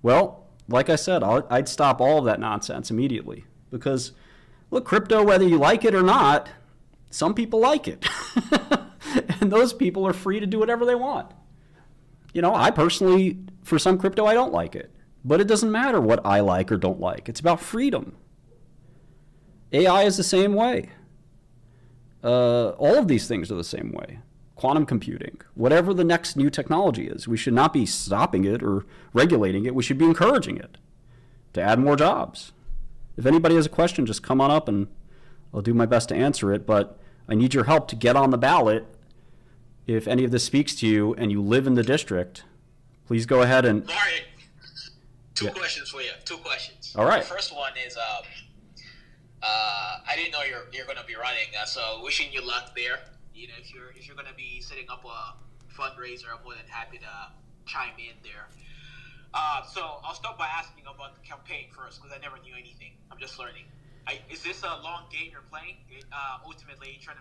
Well, like I said, I'd stop all of that nonsense immediately because, look, crypto, whether you like it or not, some people like it. And those people are free to do whatever they want. I personally, for some crypto, I don't like it. But it doesn't matter what I like or don't like. It's about freedom. AI is the same way. All of these things are the same way. Quantum computing, whatever the next new technology is, we should not be stopping it or regulating it. We should be encouraging it to add more jobs. If anybody has a question, just come on up and I'll do my best to answer it. But I need your help to get on the ballot. If any of this speaks to you and you live in the district, please go ahead and... Martin, two questions for you. Two questions. All right. The first one is, I didn't know you're going to be running, so wishing you luck there. If you're going to be setting up a fundraiser, I'm more than happy to chime in there. So I'll start by asking about the campaign first, because I never knew anything. I'm just learning. Is this a long game you're playing? Ultimately, you're trying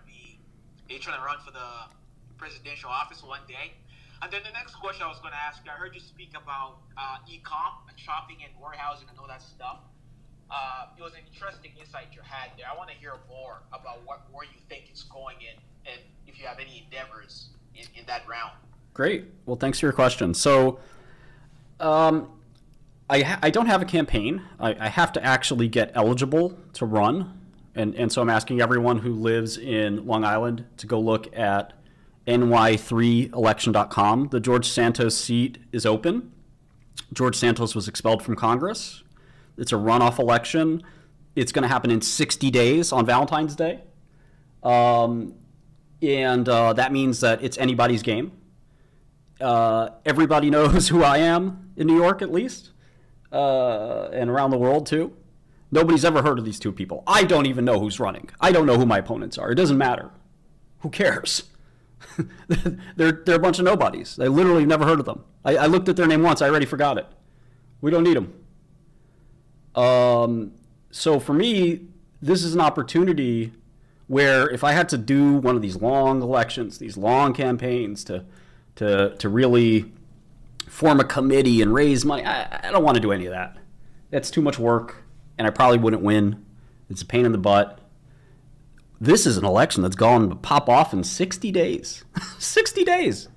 to run for the presidential office one day? And then the next question I was going to ask you, I heard you speak about e-com and shopping and warehousing and all that stuff. It was an interesting insight you had there. I want to hear more about where you think it's going in, and if you have any endeavors in that realm. Great. Well, thanks for your question. So I don't have a campaign. I have to actually get eligible to run. And so I'm asking everyone who lives in Long Island to go look at ny3election.com. The George Santos seat is open. George Santos was expelled from Congress. It's a runoff election. It's going to happen in 60 days on Valentine's Day. And that means that it's anybody's game. Everybody knows who I am in New York, at least, and around the world, too. Nobody's ever heard of these two people. I don't even know who's running. I don't know who my opponents are. It doesn't matter. Who cares? They're a bunch of nobodies. I literally never heard of them. I looked at their name once. I already forgot it. We don't need them. So for me, this is an opportunity where if I had to do one of these long elections, these long campaigns to really form a committee and raise money, I don't want to do any of that. That's too much work, and I probably wouldn't win. It's a pain in the butt. This is an election that's going to pop off in 60 days. 60 days.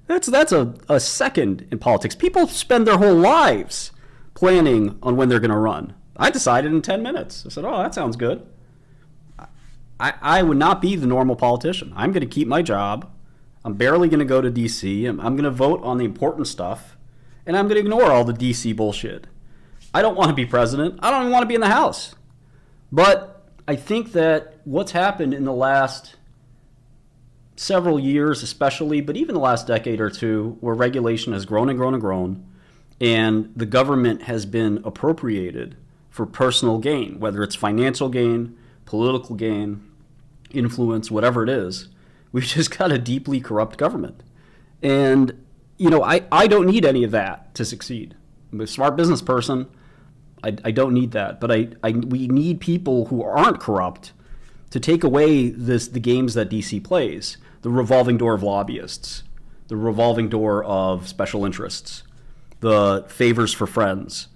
That's a second in politics. People spend their whole lives planning on when they're going to run. I decided in 10 minutes. I said, oh, that sounds good. I would not be the normal politician. I'm going to keep my job. I'm barely going to go to D.C. I'm going to vote on the important stuff, and I'm going to ignore all the D.C. bullshit. I don't want to be president. I don't even want to be in the House. But I think that what's happened in the last several years especially, but even the last decade or two, where regulation has grown and grown and grown, and the government has been appropriated for personal gain, whether it's financial gain, political gain, influence, whatever it is. We've just got a deeply corrupt government. And, I don't need any of that to succeed. I'm a smart business person. I don't need that. But we need people who aren't corrupt to take away the games that DC plays, the revolving door of lobbyists, the revolving door of special interests, the favors for friends.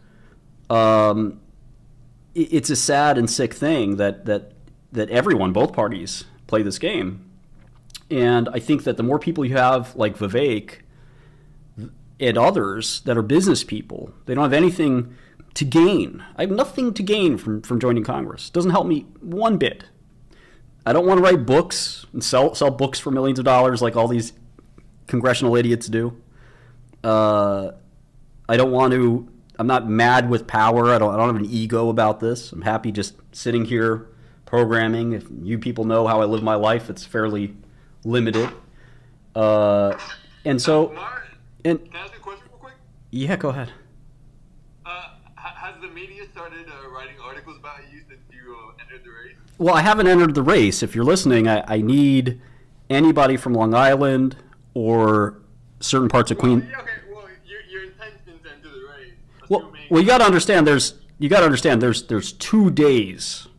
It's a sad and sick thing that everyone, both parties, play this game. And I think that the more people you have, like Vivek and others that are business people, they don't have anything to gain. I have nothing to gain from joining Congress. It doesn't help me one bit. I don't want to write books and sell books for millions of dollars like all these congressional idiots do. I don't want to. I'm not mad with power. I don't have an ego about this. I'm happy just sitting here programming. If you people know how I live my life, it's fairly limited. And so... Martin, can I ask you a question real quick? Yeah, go ahead. Has the media started writing articles about you since you entered the race? Well, I haven't entered the race. If you're listening, I need anybody from Long Island or certain parts of Queens. Yeah, okay. Well, your intentions enter the race. Well, you got to understand. There's 2 days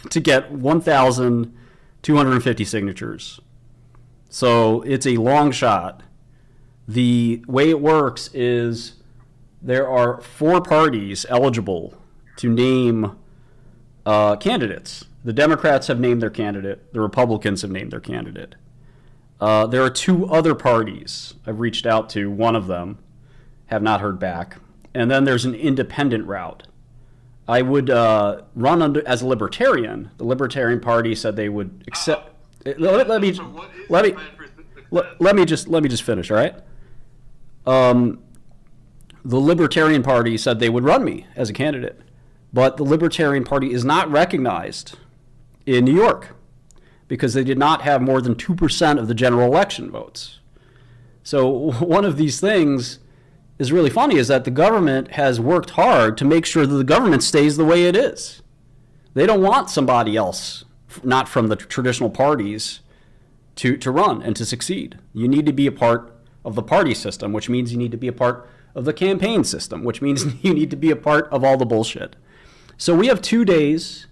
to get 1,250 signatures. So it's a long shot. The way it works is there are 4 parties eligible to name candidates. The Democrats have named their candidate. The Republicans have named their candidate. There are 2 other parties I've reached out to. One of them have not heard back. And then there's an independent route. I would run as a libertarian. The Libertarian Party said they would accept. Let me just finish. All right. The Libertarian Party said they would run me as a candidate, but the Libertarian Party is not recognized in New York because they did not have more than 2% of the general election votes. So one of these things is really funny is that the government has worked hard to make sure that the government stays the way it is. They don't want somebody else, not from the traditional parties, to run and to succeed. You need to be a part of the party system, which means you need to be a part of the campaign system, which means you need to be a part of all the bullshit. So we have 2 days,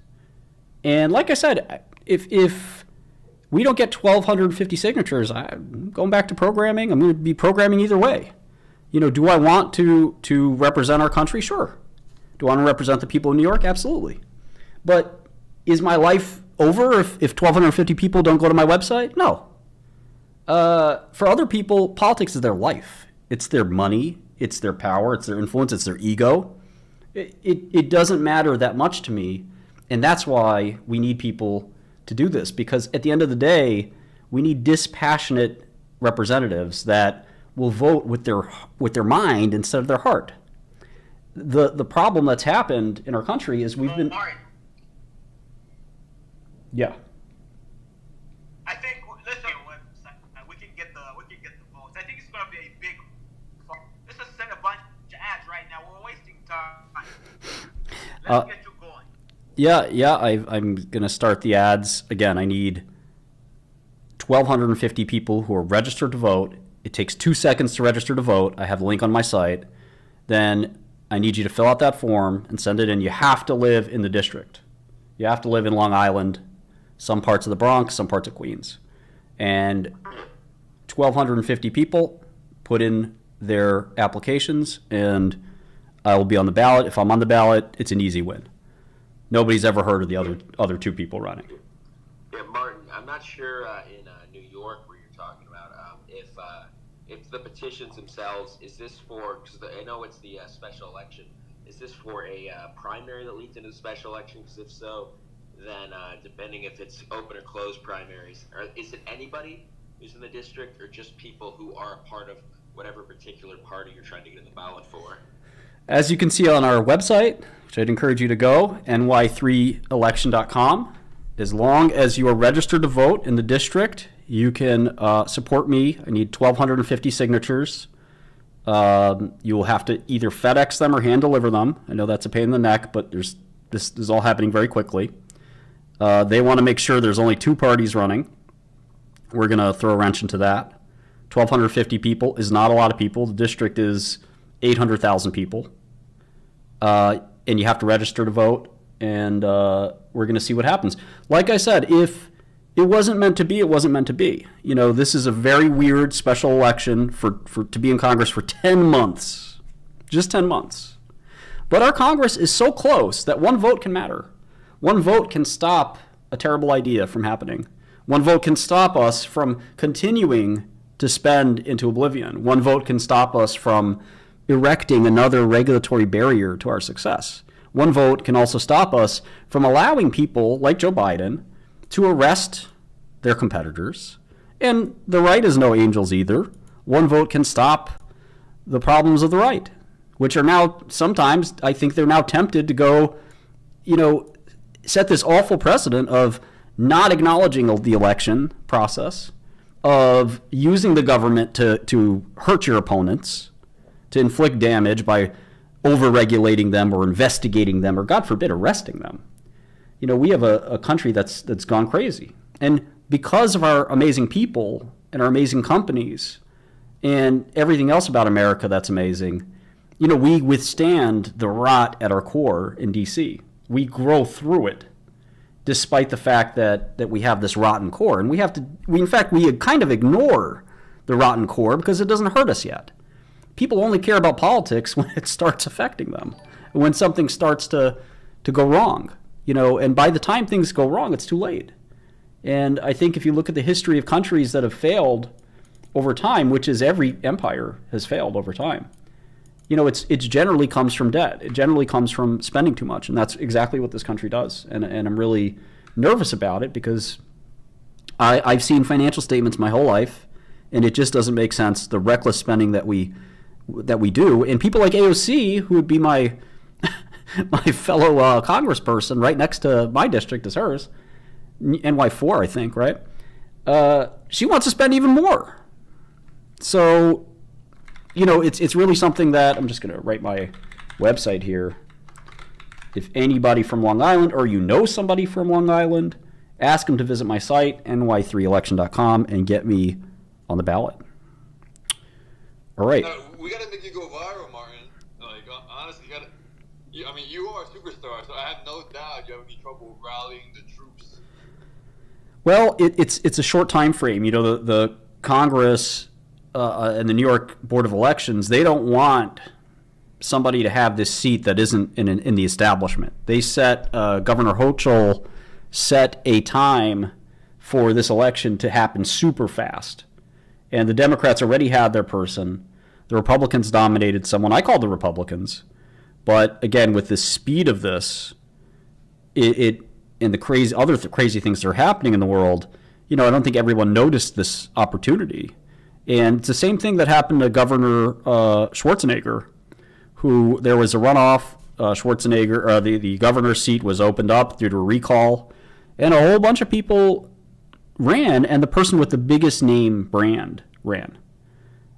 and like I said, if we don't get 1,250 signatures, I'm going back to programming. I'm going to be programming either way. Do I want to represent our country? Sure. Do I want to represent the people of New York? Absolutely. But is my life over if 1,250 people don't go to my website? No. For other people, politics is their life. It's their money. It's their power. It's their influence. It's their ego. It doesn't matter that much to me. And that's why we need people to do this. Because at the end of the day, we need dispassionate representatives that will vote with their mind instead of their heart. The problem that's happened in our country is we've been... Martin, Yeah. I think we can get the votes. I think it's going to be a big. Let's just send a bunch of ads right now. We're wasting time. Let's get you going. Yeah. I'm gonna start the ads again. I need 1,250 people who are registered to vote. It takes 2 seconds to register to vote. I have a link on my site. Then I need you to fill out that form and send it in. You have to live in the district. You have to live in Long Island, some parts of the Bronx, some parts of Queens. And 1,250 people put in their applications, and I will be on the ballot. If I'm on the ballot, it's an easy win. Nobody's ever heard of the other 2 people running. Yeah, Martin, I'm not sure in New York where you're talking about if the petitions themselves, is this for, because I know it's the special election, is this for a primary that leads into the special election? Because if so, then depending if it's open or closed primaries, is it anybody who's in the district or just people who are a part of whatever particular party you're trying to get in the ballot for? As you can see on our website, which I'd encourage you to go, ny3election.com, as long as you are registered to vote in the district, you can support me. I need 1,250 signatures. You will have to either FedEx them or hand deliver them. I know that's a pain in the neck, but this is all happening very quickly. They want to make sure there's only 2 parties running. We're going to throw a wrench into that. 1,250 people is not a lot of people. The district is 800,000 people. And you have to register to vote, and we're going to see what happens. Like I said, if it wasn't meant to be, it wasn't meant to be. This is a very weird special election for to be in Congress for 10 months. Just 10 months. But our Congress is so close that one vote can matter. One vote can stop a terrible idea from happening. One vote can stop us from continuing to spend into oblivion. One vote can stop us from erecting another regulatory barrier to our success. One vote can also stop us from allowing people like Joe Biden to arrest their competitors. And the right is no angels either. One vote can stop the problems of the right, which are now sometimes, I think they're now tempted to go, set this awful precedent of not acknowledging the election process, of using the government to hurt your opponents, to inflict damage by over-regulating them or investigating them or, God forbid, arresting them. We have a country that's gone crazy. And because of our amazing people and our amazing companies and everything else about America that's amazing, we withstand the rot at our core in D.C. We grow through it, despite the fact that we have this rotten core. And we kind of ignore the rotten core because it doesn't hurt us yet. people only care about politics when it starts affecting them, when something starts to go wrong, and by the time things go wrong, it's too late. And I think if you look at the history of countries that have failed over time, which is every empire has failed over time, it generally comes from debt. It generally comes from spending too much, and that's exactly what this country does. And I'm really nervous about it because I've seen financial statements my whole life, and it just doesn't make sense, the reckless spending that we do. And people like AOC, who would be my fellow congressperson right next to my district is hers, NY4, I think, right? She wants to spend even more. So, it's really something that I'm just going to write my website here. If anybody from Long Island or somebody from Long Island, ask them to visit my site, ny3election.com, and get me on the ballot. All right. We got to make you go viral, Martin. Like, honestly, you are a superstar, so I have no doubt you have any trouble rallying the troops. Well, it's a short time frame. The Congress and the New York Board of Elections, they don't want somebody to have this seat that isn't in the establishment. They set Governor Hochul set a time for this election to happen super fast, and the Democrats already had their person. The Republicans dominated someone. I called the Republicans, but again, with the speed of this, and the crazy things that are happening in the world, I don't think everyone noticed this opportunity. And it's the same thing that happened to Governor Schwarzenegger, who there was a runoff. The governor's seat was opened up due to a recall, and a whole bunch of people ran, and the person with the biggest name brand ran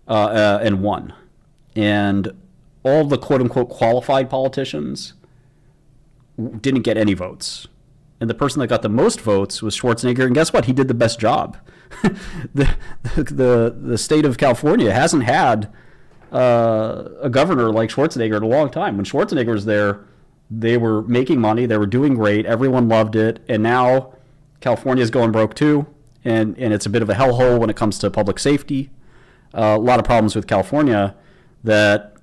and won. And all the quote-unquote qualified politicians didn't get any votes. And the person that got the most votes was Schwarzenegger, and guess what? He did the best job. The state of California hasn't had a governor like Schwarzenegger in a long time. When Schwarzenegger was there, they were making money, they were doing great, everyone loved it, and now California's going broke too, and it's a bit of a hellhole when it comes to public safety. A lot of problems with California that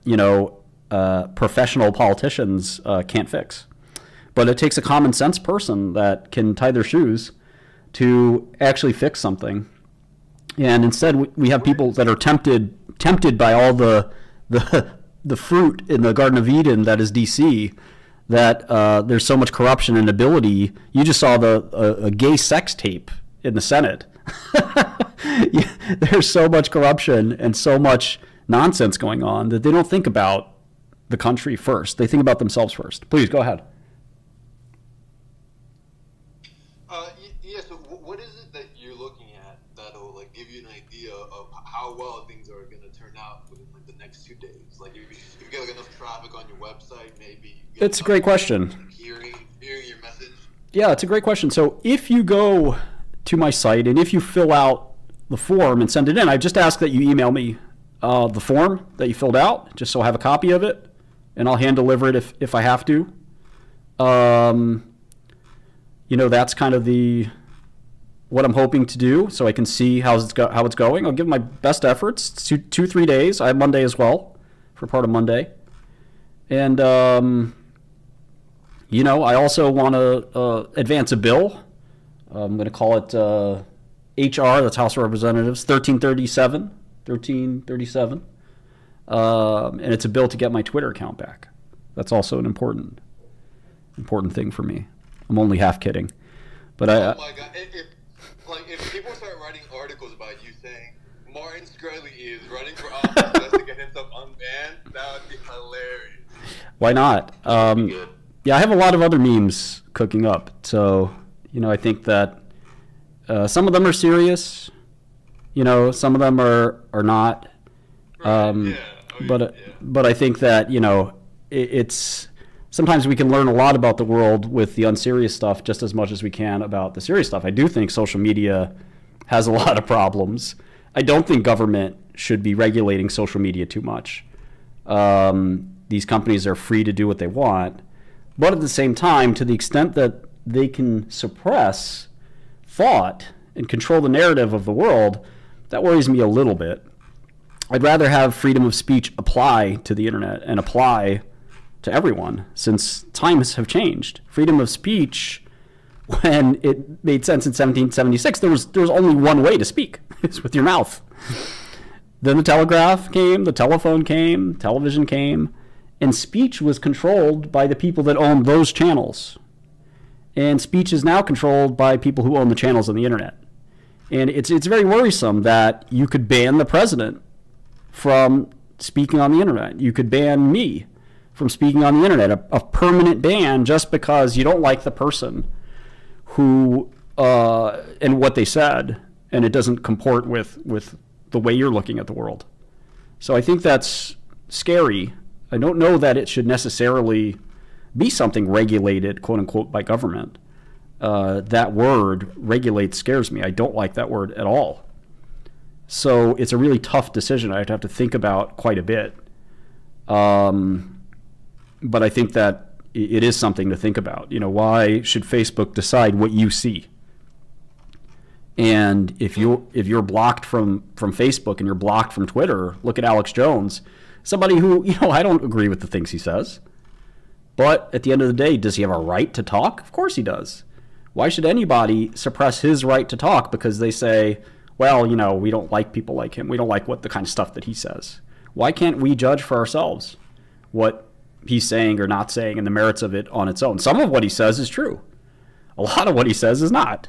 professional politicians can't fix. But it takes a common sense person that can tie their shoes to actually fix something. And instead, we have people that are tempted by all the fruit in the Garden of Eden that is D.C., that there's so much corruption and ability. You just saw a gay sex tape in the Senate. There's so much corruption and so much nonsense going on that they don't think about the country first. They think about themselves first. Please, go ahead. So what is it that you're looking at that'll give you an idea of how well things are going to turn out within the next 2 days? If you get enough traffic on your website, maybe. It's a great question. Hearing your message. Yeah, it's a great question. So if you go to my site and if you fill out the form and send it in, I just ask that you email me the form that you filled out, just so I have a copy of it, and I'll hand deliver it if I have to. That's kind of what I'm hoping to do, so I can see how it's going. I'll give my best efforts. It's 2-3 days. I have Monday as well, for part of Monday. And, I also want to advance a bill. I'm going to call it HR, that's House of Representatives, 1337. And it's a bill to get my Twitter account back. That's also an important thing for me. I'm only half kidding. But oh my God. If people start writing articles about you saying Martin Shkreli is running for office just to get himself unbanned, that would be hilarious. Why not? Yeah, I have a lot of other memes cooking up. So, I think that some of them are serious. Some of them are not. Right. But I think that, it's sometimes we can learn a lot about the world with the unserious stuff just as much as we can about the serious stuff. I do think social media has a lot of problems. I don't think government should be regulating social media too much. These companies are free to do what they want. But at the same time, to the extent that they can suppress thought and control the narrative of the world, that worries me a little bit. I'd rather have freedom of speech apply to the internet and apply to everyone, since times have changed. Freedom of speech, when it made sense in 1776, there was only one way to speak. It's with your mouth. Then the telegraph came, the telephone came, television came, and speech was controlled by the people that owned those channels. And speech is now controlled by people who own the channels on the internet. And it's very worrisome that you could ban the president from speaking on the internet. You could ban me from speaking on the internet, a permanent ban, just because you don't like the person who and what they said, and it doesn't comport with the way you're looking at the world. So I think that's scary. I don't know that it should necessarily be something regulated, quote unquote, by government. That word, regulate, scares me. I don't like that word at all. So it's a really tough decision I'd have to think about quite a bit. But I think that it is something to think about. Why should Facebook decide what you see? And if you're blocked from Facebook and you're blocked from Twitter, look at Alex Jones, somebody who, I don't agree with the things he says. But at the end of the day, does he have a right to talk? Of course he does. Why should anybody suppress his right to talk because they say, well, we don't like people like him. We don't like the kind of stuff that he says. Why can't we judge for ourselves what he's saying or not saying and the merits of it on its own? Some of what he says is true. A lot of what he says is not.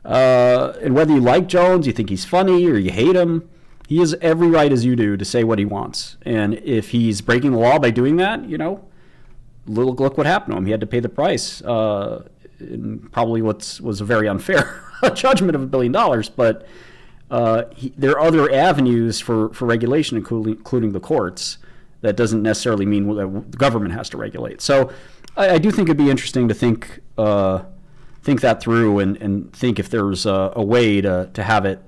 And whether you like Jones, you think he's funny, or you hate him, he has every right as you do to say what he wants. And if he's breaking the law by doing that, look what happened to him. He had to pay the price. In probably was a very unfair judgment of $1 billion. But there are other avenues for regulation, including the courts. That doesn't necessarily mean that the government has to regulate. So I do think it'd be interesting to think that through and think if there's a way to have it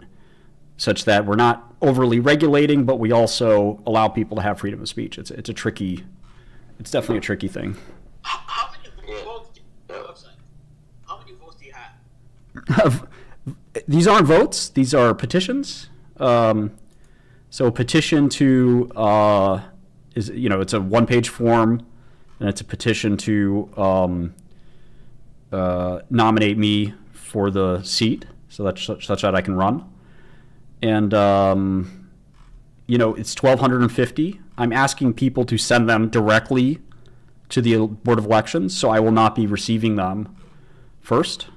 such that we're not overly regulating, but we also allow people to have freedom of speech. It's definitely a tricky thing. How many votes do you have? These aren't votes. These are petitions. So a petition to it's a one-page form, and it's a petition to nominate me for the seat, so that such that I can run. And it's 1,250. I'm asking people to send them directly to the Board of Elections, so I will not be receiving them first.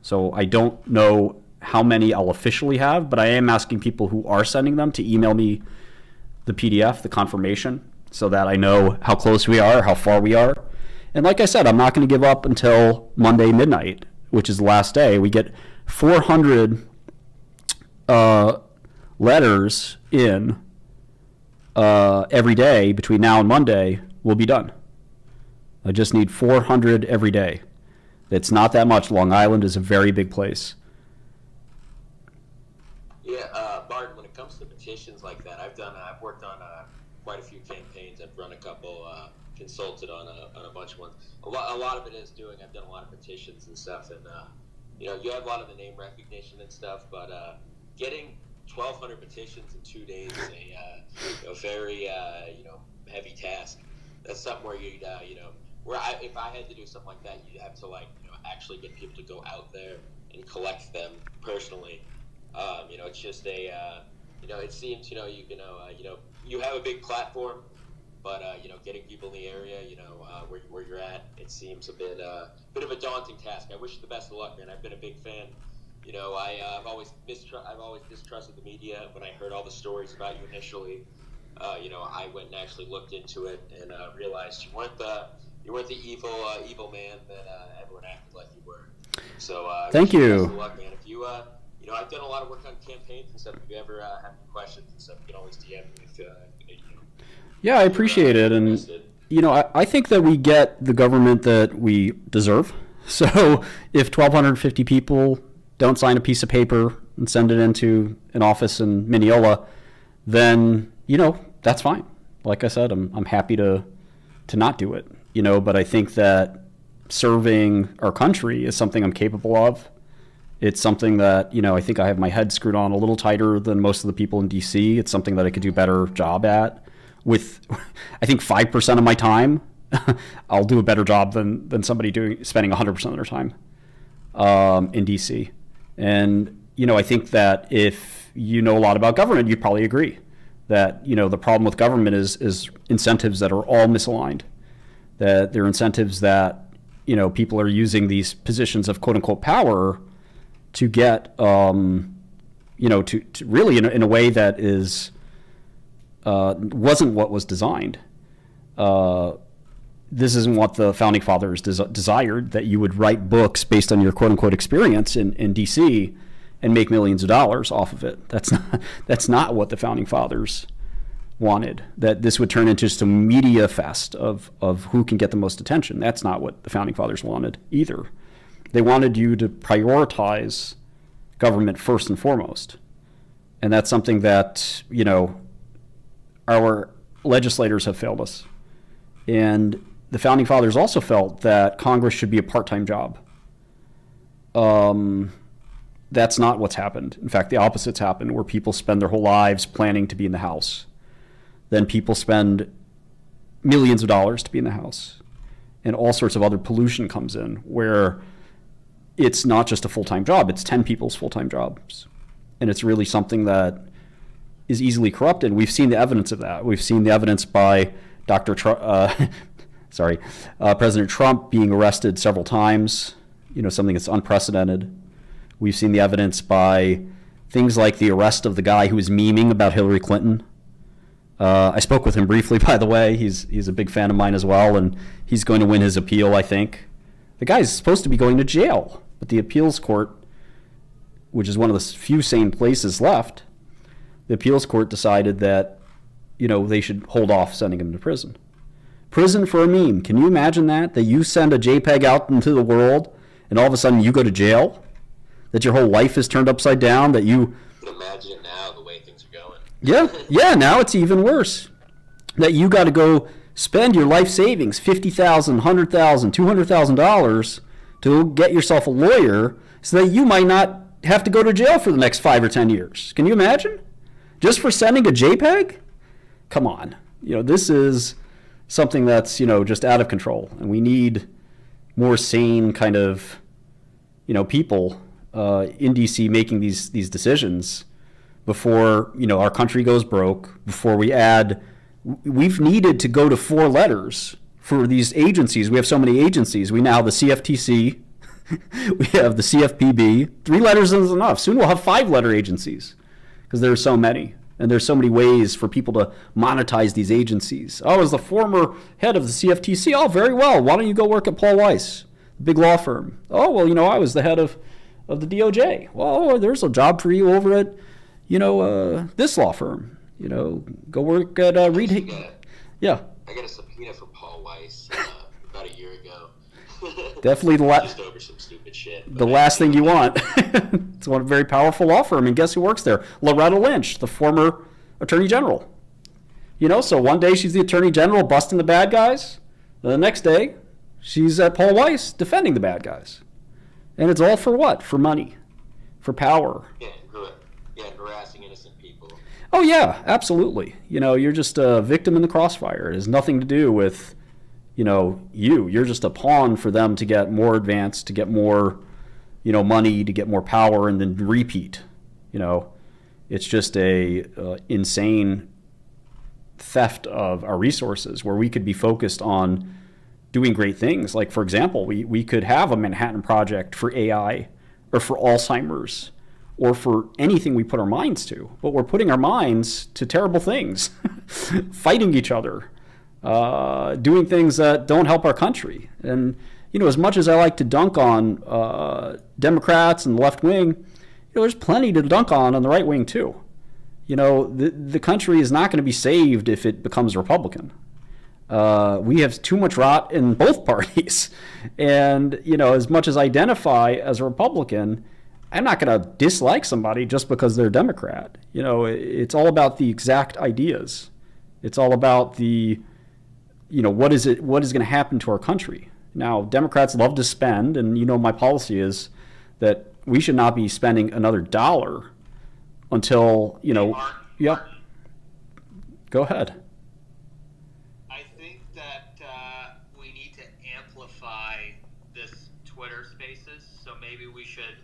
So I don't know how many I'll officially have, but I am asking people who are sending them to email me the PDF, the confirmation, so that I know how close we are, how far we are. And like I said, I'm not going to give up until Monday midnight, which is the last day. We get 400 letters in every day between now and Monday. We'll be done. I just need 400 every day. It's not that much. Long Island is a very big place. Yeah, Bart, when it comes to petitions like that, I've worked on quite a few campaigns. I've run a couple, consulted on a bunch of ones. A lot of it is I've done a lot of petitions and stuff, and you have a lot of the name recognition and stuff, but getting 1,200 petitions in 2 days is a very heavy task. That's something where you'd if I had to do something like that, you'd have to actually get people to go out there and collect them personally. It's just it seems you have a big platform, but getting people in the area where you're at, it seems a bit of a daunting task. I wish you the best of luck, man. I've been a big fan. I've always distrusted the media. When I heard all the stories about you initially, I went and actually looked into it and realized you weren't the evil man that everyone acted like you were. So thank you. Best of luck, man. If you I've done a lot of work on campaigns and stuff. If you ever have any questions and stuff, you can always DM me. Yeah, I appreciate it, and I think that we get the government that we deserve. So if 1,250 people don't sign a piece of paper and send it into an office in Mineola, then that's fine. Like I said, I'm happy to not do it. But I think that serving our country is something I'm capable of, It's something that, I think I have my head screwed on a little tighter than most of the people in DC. It's something that I could do a better job at. With, I think 5% of my time, I'll do a better job than somebody spending 100% of their time in DC. And, I think that if you know a lot about government, you'd probably agree that, the problem with government is incentives that are all misaligned. That they're incentives that, people are using these positions of quote unquote power to get, to really in a way that is, wasn't what was designed. This isn't what the founding fathers desired, that you would write books based on your quote unquote experience in DC and make millions of dollars off of it. That's not what the founding fathers wanted, that this would turn into just a media fest of who can get the most attention. That's not what the founding fathers wanted either. They wanted you to prioritize government first and foremost. And that's something that, our legislators have failed us. And the founding fathers also felt that Congress should be a part-time job. That's not what's happened. In fact, the opposite's happened, where people spend their whole lives planning to be in the House. Then people spend millions of dollars to be in the House. And all sorts of other pollution comes in, where it's not just a full-time job, it's 10 people's full-time jobs. And it's really something that is easily corrupted. We've seen the evidence of that. We've seen the evidence by President Trump being arrested several times, something that's unprecedented. We've seen the evidence by things like the arrest of the guy who was memeing about Hillary Clinton. I spoke with him briefly, by the way. He's a big fan of mine as well, and he's going to win his appeal, I think. The guy's supposed to be going to jail, but the appeals court, which is one of the few sane places left, the appeals court decided that, they should hold off sending him to prison. Prison for a meme. Can you imagine that? That you send a JPEG out into the world and all of a sudden you go to jail? That your whole life is turned upside down? That you... Imagine it now, the way things are going. Yeah, now it's even worse. That you got to go spend your life savings, $50,000, $100,000, $200,000 to get yourself a lawyer so that you might not have to go to jail for the next 5 or 10 years. Can you imagine? Just for sending a JPEG? Come on. This is something that's, just out of control. And we need more sane kind of, people in DC making these decisions before, our country goes broke, before we've needed to go to 4 letters for these agencies. We have so many agencies. We now have the CFTC, we have the CFPB. 3 letters is enough. Soon we'll have 5-letter agencies because there are so many. And there's so many ways for people to monetize these agencies. Oh, as the former head of the CFTC, oh, very well. Why don't you go work at Paul Weiss, the big law firm? Oh, well, I was the head of the DOJ. Well, there's a job for you over at, this law firm. Go work at Reed. Yeah. I got a subpoena for Paul Weiss about a year ago. Definitely just over some stupid shit. The last thing you want. It's a very powerful law firm, and guess who works there? Loretta Lynch, the former Attorney General. So one day she's the Attorney General busting the bad guys, and the next day she's at Paul Weiss defending the bad guys. And it's all for what? For money, for power. Yeah, harassing innocent people. Oh yeah, absolutely. You're just a victim in the crossfire. It has nothing to do with you're just a pawn for them to get more advanced, to get more, money, to get more power, and then repeat. It's just a insane theft of our resources where we could be focused on doing great things. Like, for example, we could have a Manhattan Project for AI or for Alzheimer's or for anything we put our minds to. But we're putting our minds to terrible things, fighting each other, doing things that don't help our country. And, as much as I like to dunk on Democrats and the left wing, there's plenty to dunk on the right wing too. The country is not going to be saved if it becomes Republican. We have too much rot in both parties. And, as much as I identify as a Republican, I'm not going to dislike somebody just because they're a Democrat. It's all about the exact ideas. It's all about the, what is going to happen to our country. Now, Democrats love to spend, and my policy is that we should not be spending another dollar until, Yep. Go ahead. I think that we need to amplify this Twitter Spaces, so maybe we should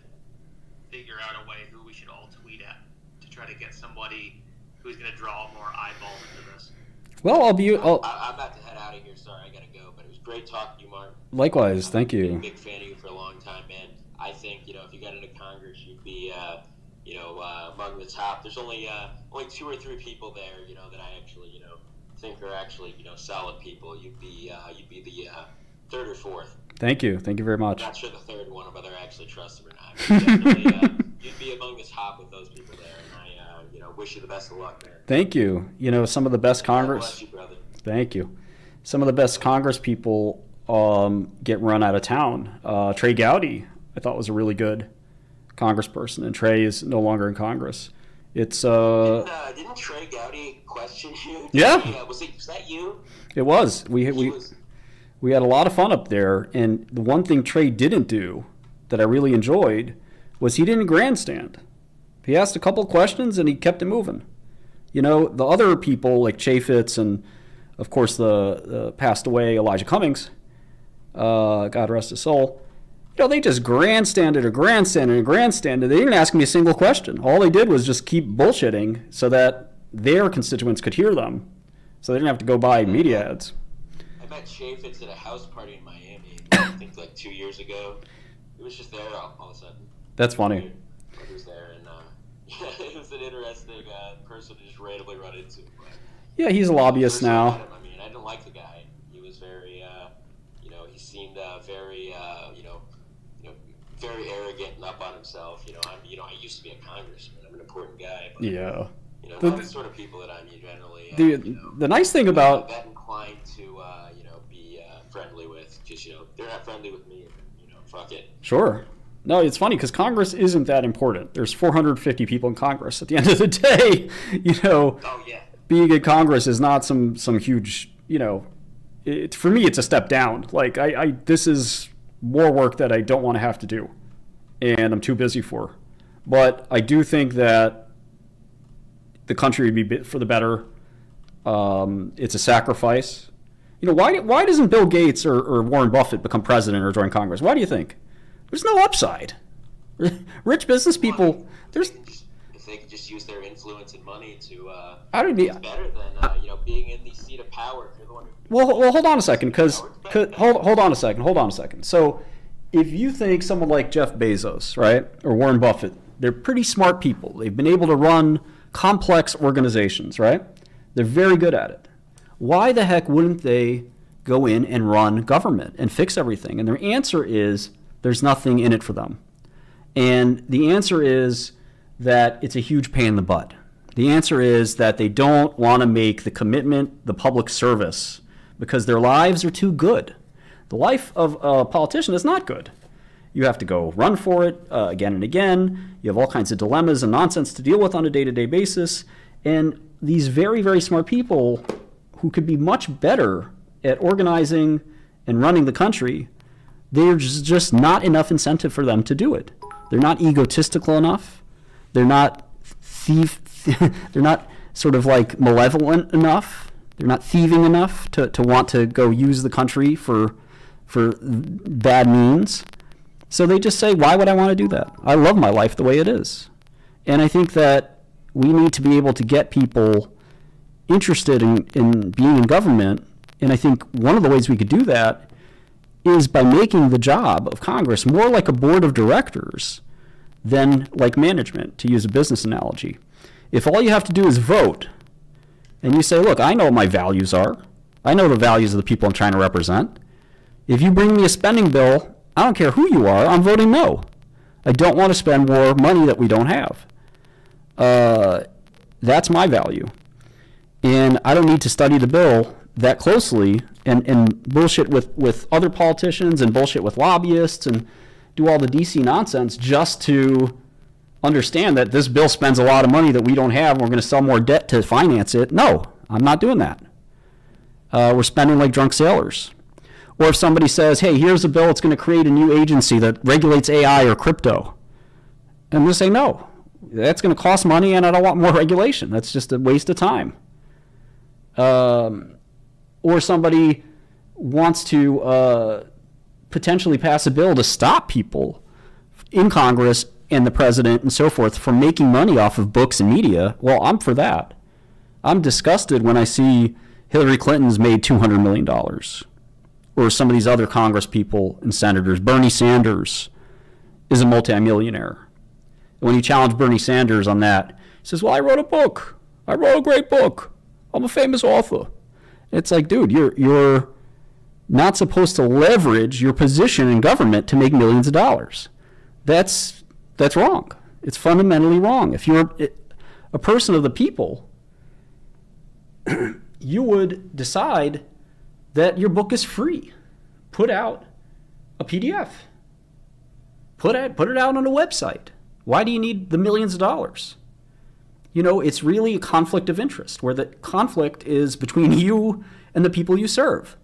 figure out a way who we should all tweet at to try to get somebody who's going to draw more eyeballs into this. Well, I'm about to head out of here. Sorry, I gotta go. But it was great talking to you, Mark. Likewise, thank you. I've been a big fan of you for a long time, man. I think if you got into Congress, you'd be among the top. There's only 2 or 3 people there, that I actually think are actually solid people. You'd be the third or fourth. Thank you very much. I'm not sure the third one, whether I actually trust them or not. Definitely, you'd be among the top with those people there, and I wish you the best of luck, man. Thank you. Some of the best Congress. God bless you, brother. Thank you. Some of the best Congress people get run out of town. Trey Gowdy, I thought, was a really good congressperson, and Trey is no longer in Congress. It's didn't Trey Gowdy question you? Yeah. Was that you? It was. We had a lot of fun up there, and the one thing Trey didn't do that I really enjoyed was he didn't grandstand. He asked a couple questions and he kept it moving. The other people like Chaffetz and, of course, the passed away Elijah Cummings, God rest his soul, they just grandstanded. They didn't ask me a single question. All they did was just keep bullshitting so that their constituents could hear them, so they didn't have to go buy media ads. I met Chaffetz at a house party in Miami, I think 2 years ago. He was just there all of a sudden. That's funny. He was there, and it was an interesting person to just randomly run into. But yeah, he's a lobbyist now. I didn't like the guy. He was very, he seemed very, very arrogant and up on himself. I used to be a congressman. I'm an important guy. But, yeah. Not the sort of people that I'm generally. The nice thing about that inclined to, be friendly with, because they're not friendly with me. Fuck it. Sure. No, it's funny because Congress isn't that important. There's 450 people in Congress. At the end of the day, Oh yeah. Being in Congress is not some huge, for me, it's a step down. Like this is more work that I don't want to have to do, and I'm too busy for. But I do think that the country would be for the better. It's a sacrifice. Why doesn't Bill Gates or Warren Buffett become president or join Congress? Why do you think? There's no upside. Rich business people. If they could just use their influence and money to. It's better than being in the seat of power. If you're the one who, well, hold on a second, hold on a second. So, if you think someone like Jeff Bezos, right, or Warren Buffett, they're pretty smart people. They've been able to run complex organizations, right? They're very good at it. Why the heck wouldn't they go in and run government and fix everything? And their answer is there's nothing in it for them. And the answer is that it's a huge pain in the butt. The answer is that they don't want to make the commitment, the public service, because their lives are too good. The life of a politician is not good. You have to go run for it again and again. You have all kinds of dilemmas and nonsense to deal with on a day-to-day basis. And these very, very smart people who could be much better at organizing and running the country, there's just not enough incentive for them to do it. They're not egotistical enough. They're not they're not sort of like malevolent enough. They're not thieving enough to want to go use the country for bad means. So they just say, why would I want to do that? I love my life the way it is. And I think that we need to be able to get people interested in being in government. And I think one of the ways we could do that is by making the job of Congress more like a board of directors than like management, to use a business analogy. If all you have to do is vote, and you say, look, I know what my values are. I know the values of the people I'm trying to represent. If you bring me a spending bill, I don't care who you are, I'm voting no. I don't want to spend more money that we don't have. That's my value. And I don't need to study the bill that closely and bullshit with other politicians and bullshit with lobbyists and do all the DC nonsense just to understand that this bill spends a lot of money that we don't have and we're going to sell more debt to finance it. No, I'm not doing that. We're spending like drunk sailors. Or if somebody says, hey, here's a bill that's going to create a new agency that regulates AI or crypto. I'm going to say no. That's going to cost money, and I don't want more regulation. That's just a waste of time. Or somebody wants to potentially pass a bill to stop people in Congress and the president and so forth from making money off of books and media. Well, I'm for that. I'm disgusted when I see Hillary Clinton's made $200 million, or some of these other Congress people and senators. Bernie Sanders is a multimillionaire. When you challenge Bernie Sanders on that, he says, well, I wrote a book. I wrote a great book. I'm a famous author. It's like, dude, you're not supposed to leverage your position in government to make millions of dollars. That's wrong. It's fundamentally wrong. If you're a person of the people, you would decide that your book is free. Put out a PDF. Put it out on a website. Why do you need the millions of dollars? It's really a conflict of interest, where the conflict is between you and the people you serve.